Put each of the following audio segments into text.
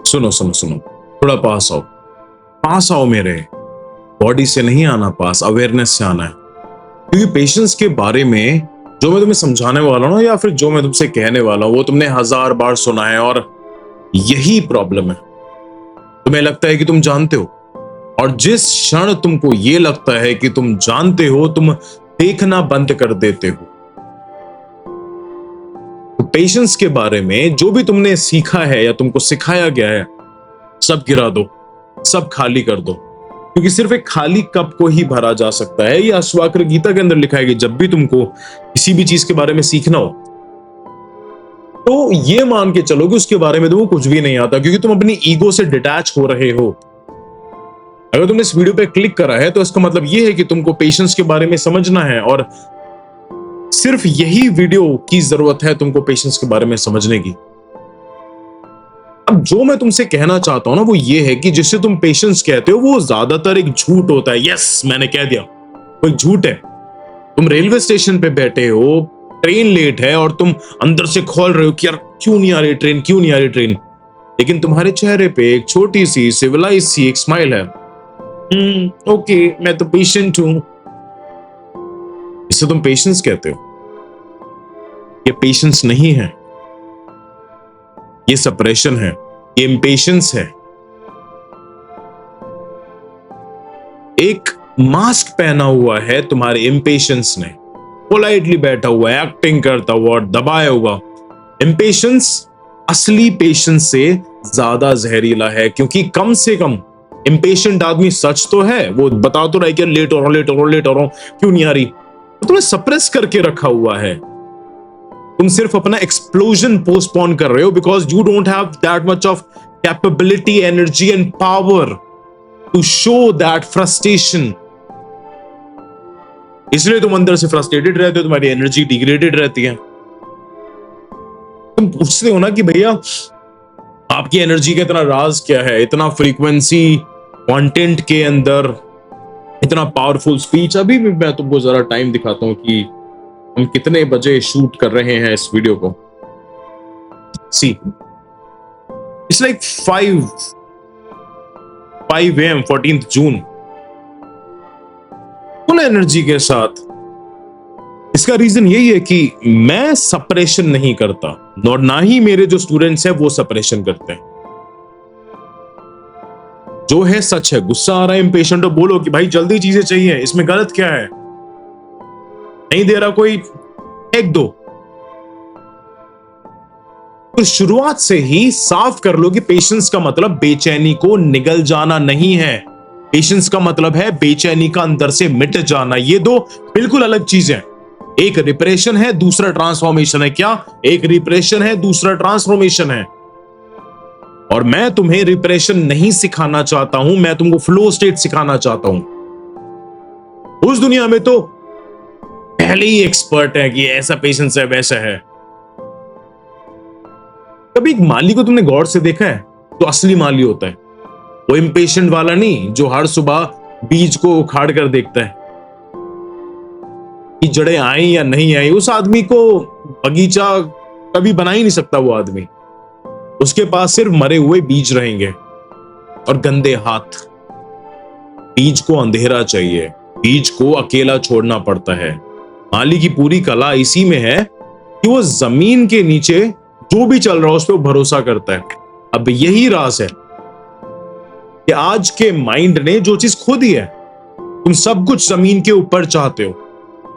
सुनो सुनो सुनो, थोड़ा पास आओ, पास आओ मेरे। बॉडी से नहीं आना पास, अवेयरनेस से आना है। क्योंकि पेशेंस के बारे में जो मैं तुम्हें समझाने वाला हूं ना, या फिर जो मैं तुमसे कहने वाला हूं, वो तुमने 1000 बार सुना है और यही प्रॉब्लम है। तुम्हें लगता है कि तुम जानते हो, और जिस क्षण तुमको ये लगता है कि तुम जानते हो, तुम देखना बंद कर देते हो। तो पेशेंस के बारे में जो भी तुमने सीखा है या तुमको सिखाया गया है, सब गिरा दो, सब खाली कर दो। क्योंकि सिर्फ एक खाली कप को ही भरा जा सकता है। ये अश्वाक्र गीता के अंदर लिखा है कि जब भी तुमको किसी भी चीज के बारे में सीखना हो, तो ये मान के चलो कि उसके बारे में तुमको कुछ भी नहीं आता, क्योंकि तुम अपनी ईगो से डिटैच हो रहे हो। अगर तुमने इस वीडियो पे क्लिक करा है, तो इसका मतलब ये है कि तुमको पेशेंस के बारे में समझना है, और सिर्फ यही वीडियो की जरूरत है तुमको पेशेंस के बारे में समझने की। अब जो मैं तुमसे कहना चाहता हूं ना, वो ये है कि जिससे तुम पेशेंस कहते हो, वो ज्यादातर एक झूठ होता है। यस, मैंने कह दिया, कोई झूठ है। तुम रेलवे स्टेशन पे बैठे हो, ट्रेन लेट है, और तुम अंदर से खोल रहे हो कि यार क्यों नहीं आ रही ट्रेन, क्यों नहीं आ रही ट्रेन। लेकिन तुम्हारे चेहरे पे एक छोटी सी सिविलाइज सी एक स्माइल है। ओके, मैं तो पेशेंट हूं। इसे तुम पेशेंस कहते हो। ये पेशेंस नहीं है, ये सप्रेशन है, ये इम्पेशंस है। एक मास्क पहना हुआ है तुम्हारे इम्पेशंस ने, पोलाइटली बैठा हुआ है, एक्टिंग करता हुआ और दबाया हुआ। इम्पेशंस असली पेशेंस से ज्यादा जहरीला है, क्योंकि कम से कम इम्पेशेंट आदमी सच तो है, वो बता तो रहा है कि लेट हो रहा हूं, लेट हो रहा हूं, लेट हो रहा हूं, क्यों नहीं आ रही। तो तुम्हें सप्रेस करके रखा हुआ है। तुम सिर्फ अपना एक्सप्लोजन पोस्टपोन कर रहे हो, because you don't have that much of capability, energy and power to show that frustration. इसलिए तुम अंदर से फ्रस्ट्रेटेड रहते हो, तुम्हारी एनर्जी डिग्रेडेड रहती है। तुम पूछते हो ना कि भैया आपकी एनर्जी का इतना राज क्या है, इतना फ्रीक्वेंसी कंटेंट के अंदर, इतना पावरफुल स्पीच। अभी भी मैं तुमको जरा टाइम दिखाता हूं कि हम कितने बजे शूट कर रहे हैं इस वीडियो को। See, it's like 5 AM 14th June, full energy के साथ। इसका रीजन यही है कि मैं सप्रेशन नहीं करता, और ना ही मेरे जो स्टूडेंट्स हैं वो सप्रेशन करते हैं। जो है सच है। गुस्सा आ रहा है, इम्पेशेंट हो, बोलो कि भाई जल्दी चीजें चाहिए, इसमें गलत क्या है। नहीं दे रहा कोई, फेंक दो। तो शुरुआत से ही साफ कर लो कि पेशेंस का मतलब बेचैनी को निगल जाना नहीं है। पेशेंस का मतलब है बेचैनी का अंदर से मिट जाना। ये दो बिल्कुल अलग चीजें हैं। एक रिप्रेशन है, दूसरा ट्रांसफॉर्मेशन है। क्या? एक रिप्रेशन है, दूसरा ट्रांसफॉर्मेशन है। और मैं तुम्हें रिप्रेशन नहीं सिखाना चाहता हूं, मैं तुमको फ्लो स्टेट सिखाना चाहता हूं। उस दुनिया में तो पहले ही एक्सपर्ट है कि ऐसा पेशेंस है, वैसा है। कभी एक माली को तुमने गौर से देखा है? तो असली माली होता है वो, इम्पेशेंट वाला नहीं जो हर सुबह बीज को उखाड़ कर देखता है कि जड़ें आई या नहीं आई। उस आदमी को बगीचा कभी बना ही नहीं सकता वो आदमी। उसके पास सिर्फ मरे हुए बीज रहेंगे और गंदे हाथ। बीज को अंधेरा चाहिए, बीज को अकेला छोड़ना पड़ता है। माली की पूरी कला इसी में है कि वो जमीन के नीचे जो भी चल रहा है उस पर भरोसा करता है। अब यही राज है कि आज के माइंड ने जो चीज खो दी है, तुम सब कुछ जमीन के ऊपर चाहते हो।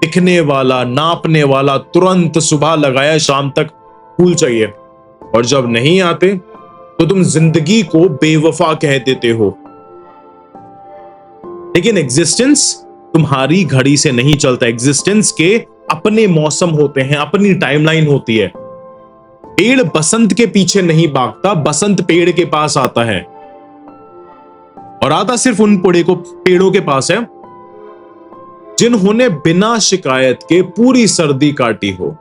दिखने वाला, नापने वाला, तुरंत सुबह लगाया शाम तक फूल चाहिए, और जब नहीं आते तो तुम जिंदगी को बेवफा कह देते हो। लेकिन एग्जिस्टेंस तुम्हारी घड़ी से नहीं चलता। एग्जिस्टेंस के अपने मौसम होते हैं, अपनी टाइमलाइन होती है। पेड़ बसंत के पीछे नहीं भागता, बसंत पेड़ के पास आता है, और आता सिर्फ उन पेड़ों के पास है जिन्होंने बिना शिकायत के पूरी सर्दी काटी हो,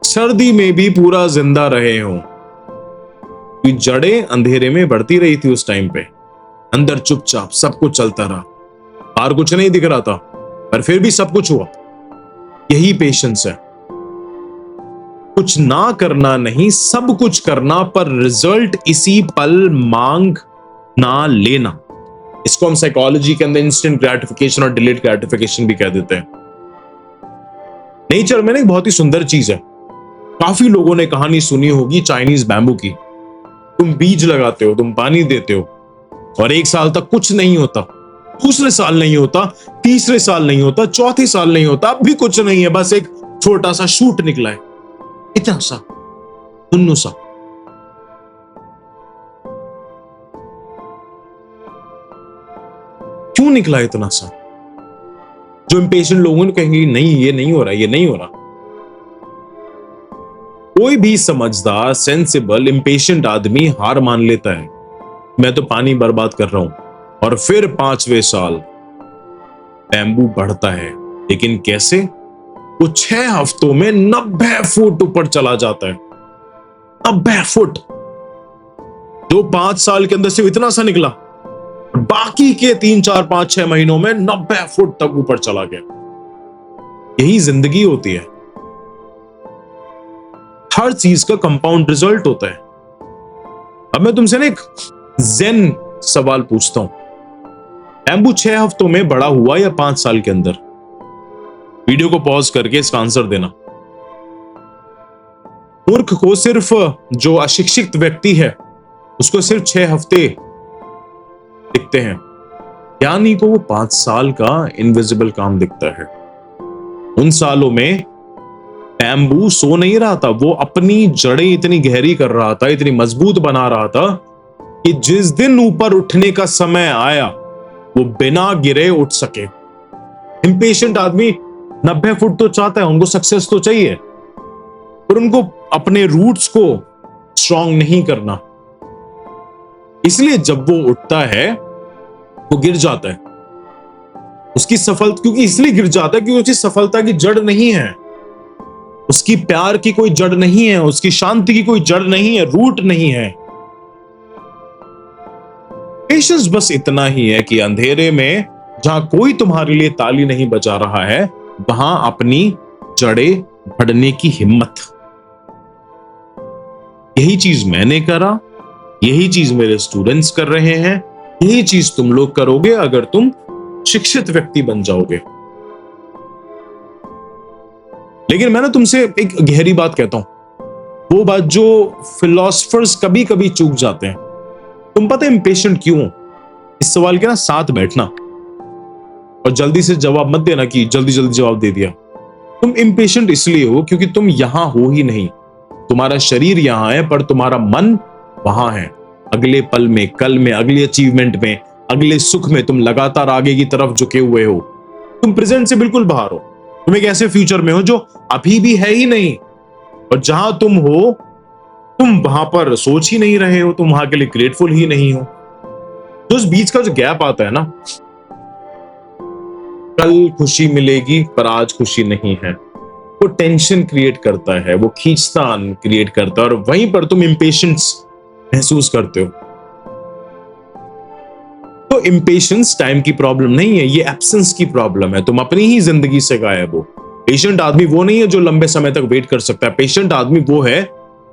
सर्दी में भी पूरा जिंदा रहे हो। जड़ें अंधेरे में बढ़ती रही थी उस टाइम पे, अंदर चुपचाप सब कुछ चलता रहा, बाहर कुछ नहीं दिख रहा था, पर फिर भी सब कुछ हुआ। यही पेशेंस है। कुछ ना करना नहीं, सब कुछ करना, पर रिजल्ट इसी पल मांग ना लेना। इसको हम साइकोलॉजी के अंदर इंस्टेंट ग्रेटिफिकेशन और डिलेड ग्रेटिफिकेशन भी कह देते हैं। नेचर में ना एक बहुत ही सुंदर चीज है, काफी लोगों ने कहानी सुनी होगी चाइनीज बैम्बू की। तुम बीज लगाते हो, तुम पानी देते हो, और एक साल तक कुछ नहीं होता, दूसरे साल नहीं होता, तीसरे साल नहीं होता, चौथे साल नहीं होता, अब भी कुछ नहीं है, बस एक छोटा सा शूट निकला है, इतना सा, नुन्नू सा। क्यों निकला इतना सा? जो इंपेशेंट लोगों ने कहेंगे नहीं ये नहीं हो रहा, ये नहीं हो रहा। कोई भी समझदार, सेंसिबल, इंपेशेंट आदमी हार मान लेता है, मैं तो पानी बर्बाद कर रहा हूं, और फिर 5वें साल बैम्बू बढ़ता है। लेकिन कैसे? वो 6 हफ्तों में 90 फुट ऊपर चला जाता है। 90 फुट, जो 5 साल के अंदर सिर्फ इतना सा निकला, बाकी के 3, 4, 5, 6 महीनों में 90 फुट तक ऊपर चला गया। यही जिंदगी होती है, हर चीज का कंपाउंड रिजल्ट होता है। अब मैं तुमसे ना एक ज़ेन सवाल पूछता हूं, बैम्बू 6 हफ्तों में बड़ा हुआ या 5 साल के अंदर? वीडियो को पॉज करके इसका आंसर देना। मूर्ख को सिर्फ, जो अशिक्षित व्यक्ति है उसको सिर्फ 6 हफ्ते दिखते हैं, ज्ञानी को वो 5 साल का इनविजिबल काम दिखता है। उन सालों में बैम्बू सो नहीं रहा था, वो अपनी जड़ें इतनी गहरी कर रहा था, इतनी मजबूत बना रहा था कि जिस दिन ऊपर उठने का समय आया वो बिना गिरे उठ सके। इंपेशेंट आदमी 90 फुट तो चाहता है, उनको सक्सेस तो चाहिए, पर उनको अपने रूट्स को स्ट्रांग नहीं करना, इसलिए जब वो उठता है वो गिर जाता है। उसकी सफलता क्योंकि इसलिए गिर जाता है क्योंकि उसकी सफलता की जड़ नहीं है, उसकी प्यार की कोई जड़ नहीं है, उसकी शांति की कोई जड़ नहीं है, रूट नहीं है। पेशेंस बस इतना ही है कि अंधेरे में जहां कोई तुम्हारे लिए ताली नहीं बजा रहा है, वहां अपनी जड़ें बढ़ने की हिम्मत। यही चीज मैंने करा, यही चीज मेरे स्टूडेंट्स कर रहे हैं, यही चीज तुम लोग करोगे अगर तुम शिक्षित व्यक्ति बन जाओगे। लेकिन मैं ना तुमसे एक गहरी बात कहता हूं, वो बात जो फिलोसफर्स कभी कभी चूक जाते हैं। तुम पता है इंपेशेंट क्यों? इस सवाल के ना साथ बैठना और जल्दी से जवाब मत देना कि जल्दी जल्दी जवाब दे दिया। तुम इंपेशेंट इसलिए हो क्योंकि तुम यहां हो ही नहीं, तुम्हारा शरीर यहां है पर तुम्हारा मन वहां है। अगले पल में, कल में, अगली अचीवमेंट में, अगले सुख में तुम लगातार आगे की तरफ झुके हुए हो। तुम प्रेजेंट से बिल्कुल बाहर हो, तुम एक ऐसे फ्यूचर में हो जो अभी भी है ही नहीं, और जहां तुम हो तुम वहां पर सोच ही नहीं रहे हो, तुम वहां के लिए ग्रेटफुल ही नहीं हो। तो उस बीच का जो गैप आता है ना, कल खुशी मिलेगी पर आज खुशी नहीं है, वो टेंशन क्रिएट करता है, वो खींचतान क्रिएट करता है, और वहीं पर तुम इंपेशेंस महसूस करते हो। तो इंपेशेंस टाइम की प्रॉब्लम नहीं है, ये एब्सेंस की प्रॉब्लम है, तुम अपनी ही जिंदगी से गायब हो। पेशेंट आदमी वो नहीं है जो लंबे समय तक वेट कर सकता है, पेशेंट आदमी वो है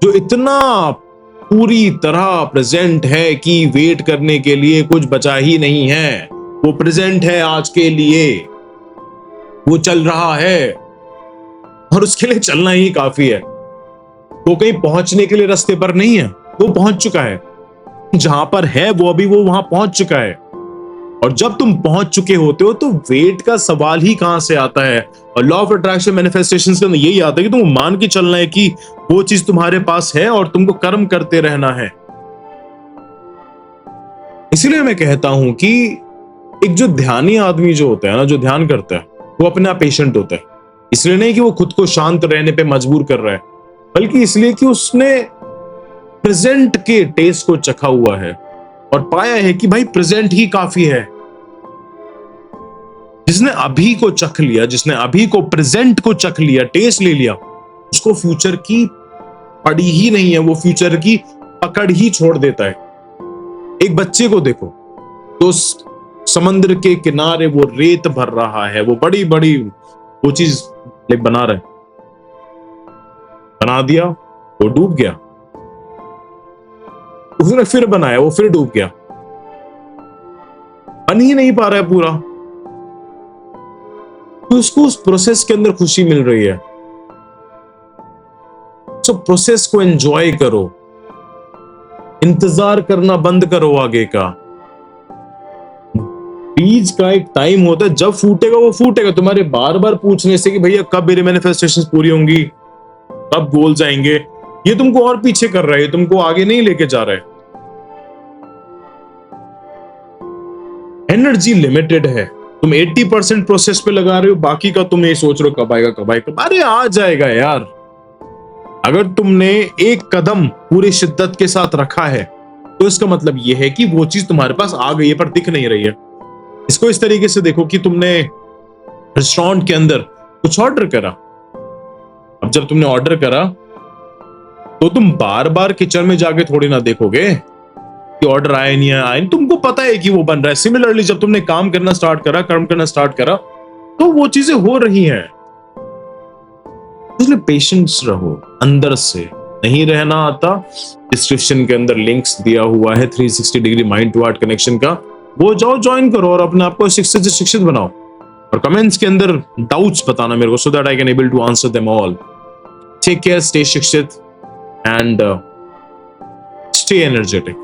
जो इतना पूरी तरह प्रेजेंट है कि वेट करने के लिए कुछ बचा ही नहीं है। वो प्रेजेंट है आज के लिए, वो चल रहा है और उसके लिए चलना ही काफी है। वो कहीं पहुंचने के लिए रास्ते पर नहीं है, वो पहुंच चुका है, जहां पर है वो अभी वो वहां पहुंच चुका है। और जब तुम पहुंच चुके होते हो तो वेट का सवाल ही कहां से आता है। और लॉ ऑफ अट्रैक्शन मैनिफेस्टेशंस के अंदर यही आता है कि तुम मान के चलना है कि वो चीज तुम्हारे पास है और तुमको कर्म करते रहना है। इसलिए मैं कहता हूं कि एक जो ध्यानी आदमी जो होता है ना, जो ध्यान करता है, वो अपने आप पेशेंट होता है। इसलिए नहीं कि वो खुद को शांत रहने पे मजबूर कर रहा है, बल्कि इसलिए कि उसने प्रेजेंट के टेस्ट को चखा हुआ है और पाया है कि भाई प्रेजेंट ही काफी है। जिसने अभी को चख लिया, जिसने अभी को प्रेजेंट को चख लिया, टेस्ट ले लिया, उसको फ्यूचर की पड़ी ही नहीं है, वो फ्यूचर की पकड़ ही छोड़ देता है। एक बच्चे को देखो तो समंदर के किनारे वो रेत भर रहा है, वो बड़ी बड़ी वो चीज बना रहा है, बना दिया, वो डूब गया। उसने फिर बनाया, वो फिर डूब गया। बन ही नहीं पा रहा है पूरा, तो उसको उस प्रोसेस के अंदर खुशी मिल रही है। सो प्रोसेस को एंजॉय करो, इंतजार करना बंद करो आगे का। बीज का एक टाइम होता है, जब फूटेगा वो फूटेगा। तुम्हारे बार बार पूछने से कि भैया कब मेरी मैनिफेस्टेशंस पूरी होंगी, कब गोल जाएंगे, ये तुमको और पीछे कर रहा है, तुमको आगे नहीं लेके जा रहा है। एनर्जी लिमिटेड है, तुम 80% प्रोसेस पे लगा रहे हो, बाकी का तुम ये सोच रहे हो कब आएगा कब आएगा। अरे आ जाएगा यार। अगर तुमने एक कदम पूरी शिद्दत के साथ रखा है तो इसका मतलब यह है कि वो चीज तुम्हारे पास आ गई है पर दिख नहीं रही है। इसको इस तरीके से देखो कि तुमने रेस्टोरेंट के अंदर कुछ ऑर्डर करा। अब जब तुमने ऑर्डर करा तो तुम बार बार किचन में जाके थोड़ी ना देखोगे कि ऑर्डर आया नहीं आया, तुमको पता है कि वो बन रहा है। सिमिलरली जब तुमने काम करना स्टार्ट करा, कर्म करना स्टार्ट करा, तो वो चीजें हो रही हैं। इसलिए पेशेंस रहो, अंदर से। नहीं रहना आता, डिस्क्रिप्शन के अंदर लिंक्स दिया हुआ है 360 degree mind to heart connection का, वो जाओ ज्वाइन करो और अपने आप को शिक्षित से शिक्षित बनाओ। और कमेंट्स के अंदर डाउट्स बताना मेरे को, so that I can able to answer them all. Take care, stay शिक्षित एंड स्टे एनर्जेटिक।